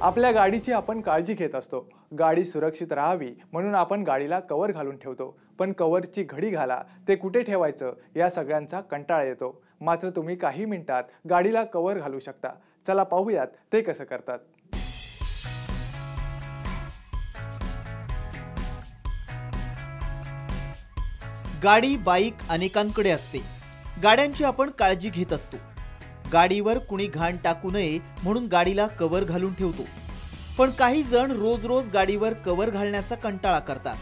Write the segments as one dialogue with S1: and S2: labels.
S1: आपल्या गाडीची आपण काळजी घेत असतो। गाडी सुरक्षित राहावी म्हणून आपण गाडीला कव्हर घालून ठेवतो, पण कव्हरची घडी घाला ते कुठे ठेवायचं या सगळ्यांचा कंटाळा येतो। मात्र तुम्ही काही मिनिटात गाडीला कव्हर घालू शकता। चला पाहूयात ते कसं करतात।
S2: गाडी बाईक अनेकांकडे असते। गाड्यांची आपण काळजी घेत असतो। गाडीवर कुणी घाण टाकू नये म्हणून गाडीला कव्हर घालून ठेवतो, पण काही जण रोज रोज गाडीवर कव्हर घालण्याचा कंटाळा करतात।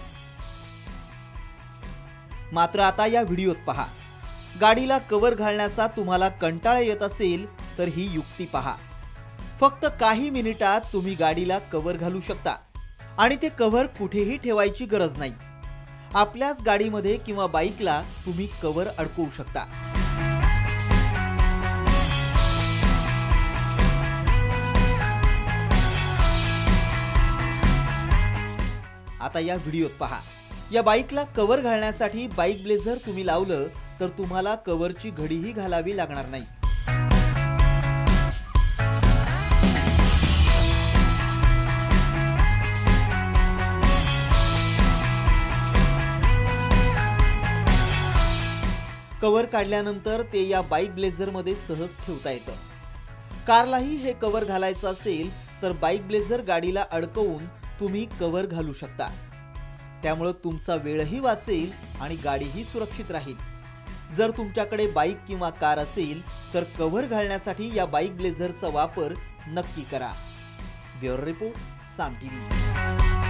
S2: मात्र आता या व्हिडिओत पहा, गाडीला कव्हर घालण्याचा तुम्हाला कंटाळा येत असेल तर ही युक्ती पहा। फक्त काही मिनिटात तुम्ही गाडीला कव्हर घालू शकता आणि ते कव्हर कुठेही ठेवायची गरज नाही। आपल्याच गाडीमध्ये किंवा बाईकला तुम्ही कव्हर अडकवू शकता। आता या व्हिडिओत पहा, या बाईकला कव्हर घालण्यासाठी बाईक ब्लेझर तुम्ही लावलं तर तुम्हाला कव्हरची घडीही घालावी लागणार नाही। कव्हर काढल्यानंतर ते या बाईक ब्लेझर मध्ये सहज ठेवता येतं। कारलाही हे कव्हर घालायचं असेल तर बाईक ब्लेझर गाडीला अडकवून तुम्ही कव्हर घालू शकता। त्यामुळे तुमचा वेळही वाचेल आणि गाडीही सुरक्षित राहील। जर तुमच्याकडे बाईक किंवा कार असेल तर कव्हर घालण्यासाठी या बाईक ब्लेझरचा वापर नक्की करा। ब्युरो रिपोर्ट, साम टीव्ही।